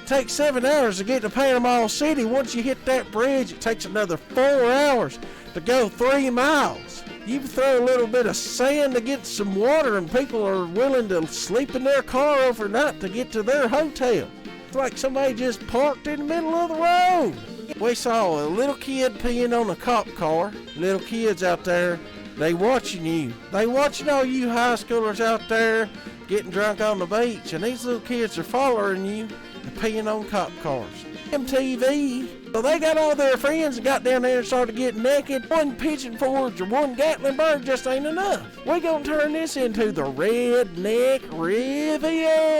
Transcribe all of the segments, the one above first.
takes 7 hours to get to Panama City. Once you hit that bridge, it takes another 4 hours to go 3 miles. You throw a little bit of sand to get some water, and people are willing to sleep in their car overnight to get to their hotel. It's like somebody just parked in the middle of the road. We saw a little kid peeing on a cop car. Little kids out there, they watching you. They watching all you high schoolers out there getting drunk on the beach, and these little kids are following you and peeing on cop cars. MTV. So they got all their friends and got down there and started getting naked. One pigeon forge or one Gatlinburg just ain't enough. We gonna turn this into the Redneck Riviera.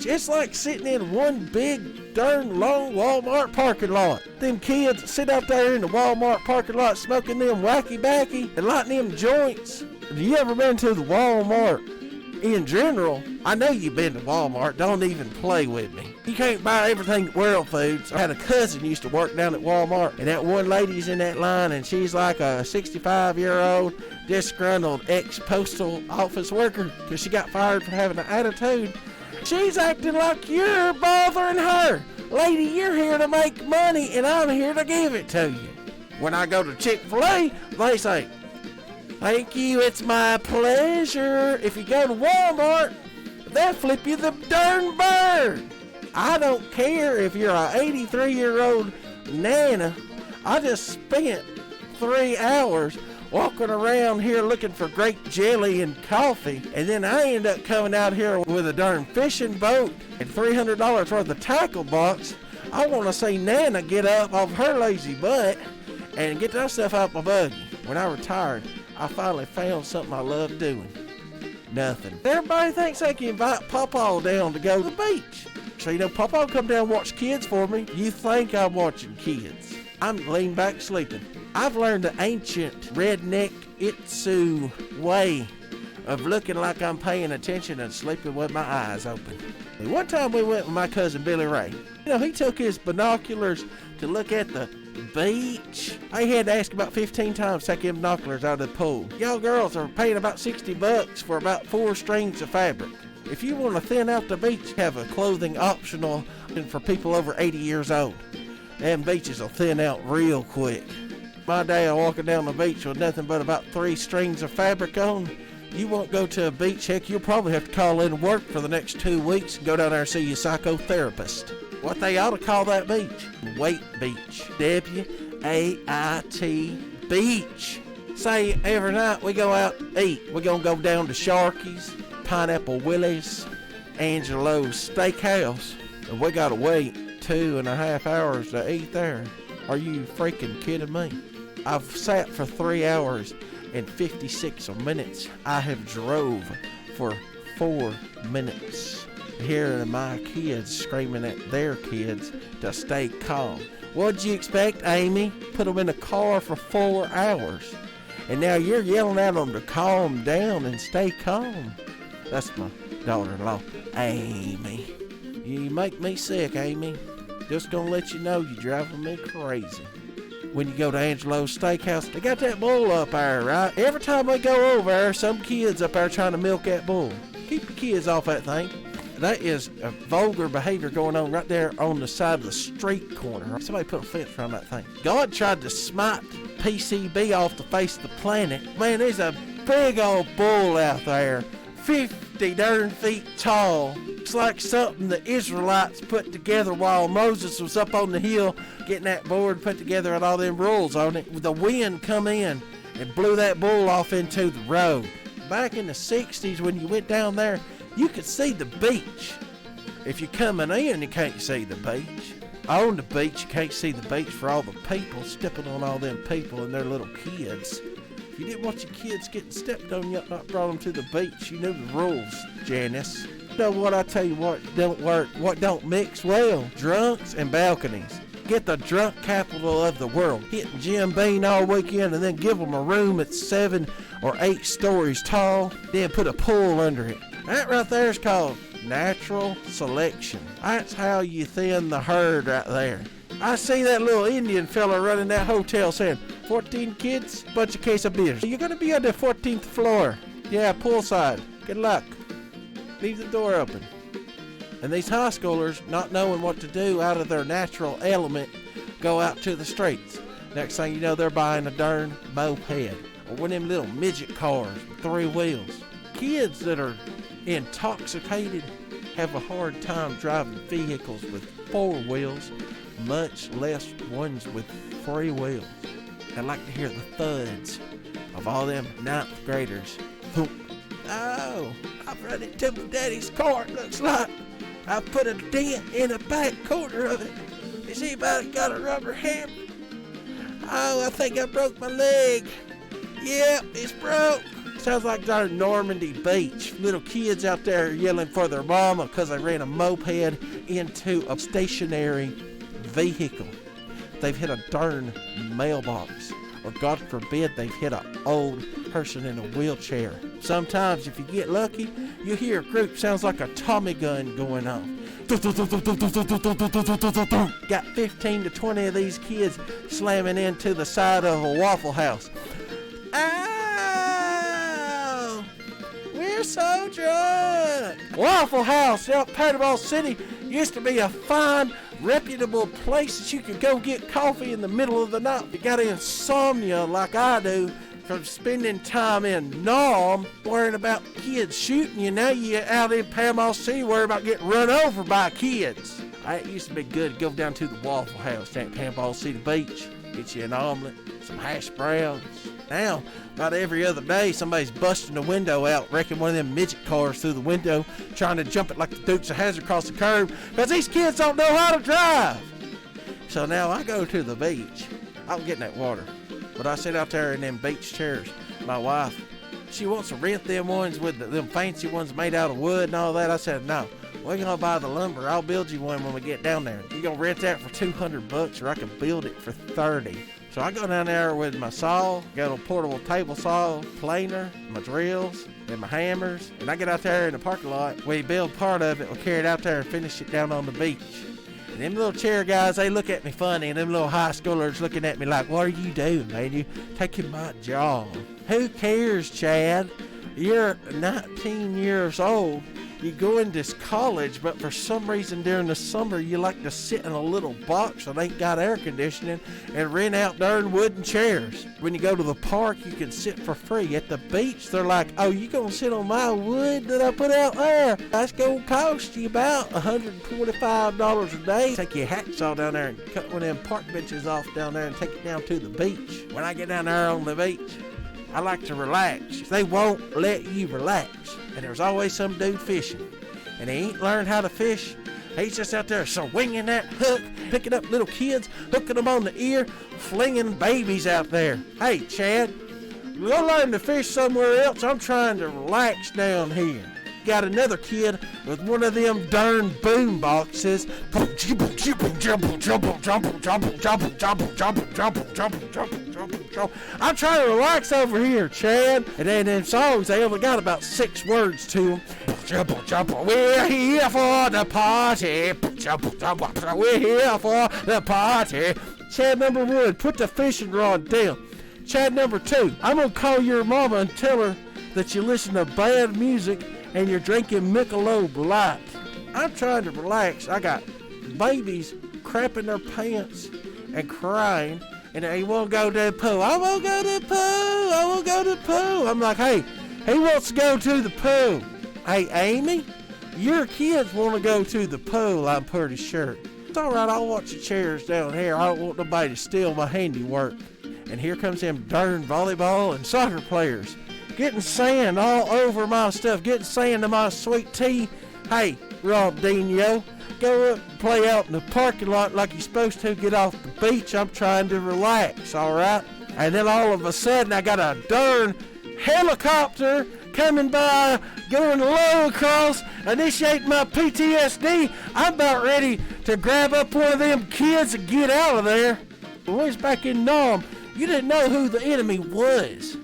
It's like sitting in one big, darn long Walmart parking lot. Them kids sit out there in the Walmart parking lot smoking them wacky-backy and lighting them joints. Have you ever been to the Walmart? In general, I know you've been to Walmart. Don't even play with me. You can't buy everything at World Foods. I had a cousin used to work down at Walmart, and that one lady's in that line, and she's like a 65-year-old disgruntled ex-postal office worker because she got fired for having an attitude. She's acting like you're bothering her. Lady, you're here to make money, and I'm here to give it to you. When I go to Chick-fil-A, they say, "Thank you, it's my pleasure." If you go to Walmart, they'll flip you the darn bird. I don't care if you're a 83-year-old nana. I just spent 3 hours walking around here looking for grape jelly and coffee, and then I end up coming out here with a darn fishing boat and $300 worth of tackle box. I want to see Nana get up off her lazy butt and get that stuff out my buggy. When I retired, I finally found something I love doing. Nothing. Everybody thinks they can invite Pawpaw down to go to the beach. So, Pawpaw come down and watch kids for me. You think I'm watching kids. I'm leaning back sleeping. I've learned the ancient redneck Itsu way of looking like I'm paying attention and sleeping with my eyes open. One time we went with my cousin Billy Ray. He took his binoculars to look at the beach. I had to ask about 15 times to take them binoculars out of the pool. Y'all girls are paying about $60 for about 4 strings of fabric. If you want to thin out the beach, have a clothing optional for people over 80 years old. Them beaches will thin out real quick. My day walking down the beach with nothing but about 3 strings of fabric on. You won't go to a beach. Heck, you'll probably have to call in work for the next 2 weeks and go down there and see your psychotherapist. What they ought to call that beach? Wait Beach. W-A-I-T beach. Say every night we go out to eat. We're going to go down to Sharky's, Pineapple Willie's, Angelo's Steakhouse. And we got to wait 2.5 hours to eat there. Are you freaking kidding me? I've sat for 3 hours and 56 minutes. I have drove for 4 minutes. Hearing my kids screaming at their kids to stay calm. What'd you expect, Amy? Put them in a car for 4 hours. And now you're yelling at them to calm down and stay calm. That's my daughter-in-law, Amy. You make me sick, Amy. Just gonna let you know you're driving me crazy. When you go to Angelo's Steakhouse, they got that bull up there, right? Every time we go over there, some kid's up there trying to milk that bull. Keep your kids off that thing. That is a vulgar behavior going on right there on the side of the street corner. Somebody put a fence around that thing. God tried to smite PCB off the face of the planet. Man, there's a big old bull out there, 50 darn feet tall. It's like something the Israelites put together while Moses was up on the hill getting that board put together and all them rules on it. The wind come in and blew that bull off into the road. Back in the 60s when you went down there, you could see the beach. If you're coming in, you can't see the beach. On the beach, you can't see the beach for all the people stepping on all them people and their little kids. If you didn't want your kids getting stepped on, you not brought them to the beach. You knew the rules, Janice. You know what, I tell you what don't work, what don't mix well? Drunks and balconies. Get the drunk capital of the world. Hitting Jim Beam all weekend and then give them a room that's 7 or 8 stories tall. Then put a pool under it. That right there is called natural selection. That's how you thin the herd right there. I see that little Indian fella running that hotel saying, 14 kids, bunch of quesadillas. You're going to be on the 14th floor. Yeah, poolside. Good luck. Leave the door open. And these high schoolers, not knowing what to do out of their natural element, go out to the streets. Next thing you know, they're buying a darn moped or one of them little midget cars with 3 wheels. Kids that are intoxicated have a hard time driving vehicles with 4 wheels, much less ones with 3 wheels. I like to hear the thuds of all them 9th graders. Thump. Oh, I've run into my daddy's car, it looks like. I put a dent in the back corner of it. Has anybody got a rubber hammer? Oh, I think I broke my leg. Yep, it's broke. Sounds like they're in Normandy Beach. Little kids out there yelling for their mama because they ran a moped into a stationary vehicle. They've hit a darn mailbox. Or God forbid they've hit an old person in a wheelchair. Sometimes if you get lucky, you hear a group sounds like a Tommy gun going off. Got 15 to 20 of these kids slamming into the side of a Waffle House. Ow! We're so drunk! Waffle House out Panama City used to be a fine, reputable place that you could go get coffee in the middle of the night. If you got insomnia like I do from spending time in Nam worrying about kids shooting you, now you're out in Panama City worrying about getting run over by kids. It used to be good to go down to the Waffle House down at Panama City Beach, get you an omelet, some hash browns. Now, about every other day, somebody's busting the window out, wrecking one of them midget cars through the window, trying to jump it like the Dukes of Hazzard across the curb, because these kids don't know how to drive. So now I go to the beach. I don't get in that water, but I sit out there in them beach chairs. My wife, she wants to rent them ones with them fancy ones made out of wood and all that. I said, no, we're going to buy the lumber. I'll build you one when we get down there. You're going to rent that for $200, or I can build it for $30. So I go down there with my saw, got a portable table saw, planer, my drills, and my hammers. And I get out there in the parking lot. We build part of it, we'll carry it out there and finish it down on the beach. And them little chair guys, they look at me funny, and them little high schoolers looking at me like, what are you doing, man? You taking my job. Who cares, Chad? You're 19 years old. You go into college, but for some reason during the summer you like to sit in a little box that ain't got air conditioning and rent out darn wooden chairs. When you go to the park, you can sit for free. At the beach, they're like, oh, you gonna sit on my wood that I put out there? That's gonna cost you about $125 a day. Take your hacksaw down there and cut one of them park benches off down there and take it down to the beach. When I get down there on the beach, I like to relax. They won't let you relax. And there's always some dude fishing. And he ain't learned how to fish. He's just out there swinging that hook, picking up little kids, hooking them on the ear, flinging babies out there. Hey, Chad, go learn to fish somewhere else. I'm trying to relax down here. Got another kid with one of them darn boom boxes. I'm trying to relax over here, Chad. And then them songs, they only got about 6 words to them. We're here for the party. We're here for the party. Chad number 1, put the fishing rod down. Chad number 2, I'm going to call your mama and tell her that you listen to bad music and you're drinking MacLeod Light. I'm trying to relax. I got babies crapping their pants and crying, and they won't go to the pool. I won't go to the pool. I won't go to the pool. I'm like, hey, who wants to go to the pool? Hey, Amy, your kids want to go to the pool, I'm pretty sure. It's all right, I'll watch the chairs down here. I don't want nobody to steal my handiwork. And here comes them darn volleyball and soccer players. Getting sand all over my stuff, getting sand to my sweet tea. Hey, Rob Dino, go up and play out in the parking lot like you're supposed to. Get off the beach. I'm trying to relax, all right? And then all of a sudden, I got a darn helicopter coming by, going low across, initiating my PTSD. I'm about ready to grab up one of them kids and get out of there. When we was back in Nam, you didn't know who the enemy was.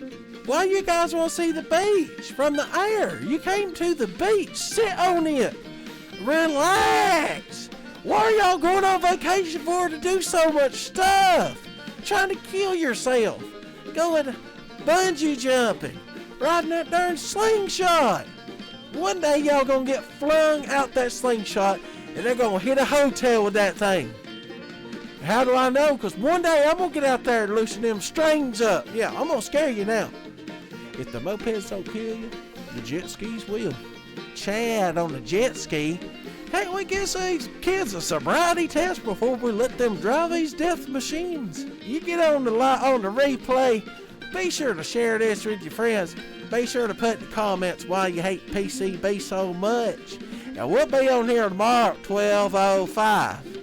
Why you guys want to see the beach from the air? You came to the beach. Sit on it. Relax. Why are y'all going on vacation for to do so much stuff? Trying to kill yourself. Going bungee jumping. Riding that darn slingshot. One day y'all gonna get flung out that slingshot and they're gonna hit a hotel with that thing. How do I know? Because one day I'm gonna get out there and loosen them strings up. Yeah, I'm gonna scare you now. If the mopeds don't kill you, the jet skis will. Chad on the jet ski. Hey, we give these kids a sobriety test before we let them drive these death machines. You get on the replay. Be sure to share this with your friends. Be sure to put in the comments why you hate PCB so much. And we'll be on here tomorrow at 12:05.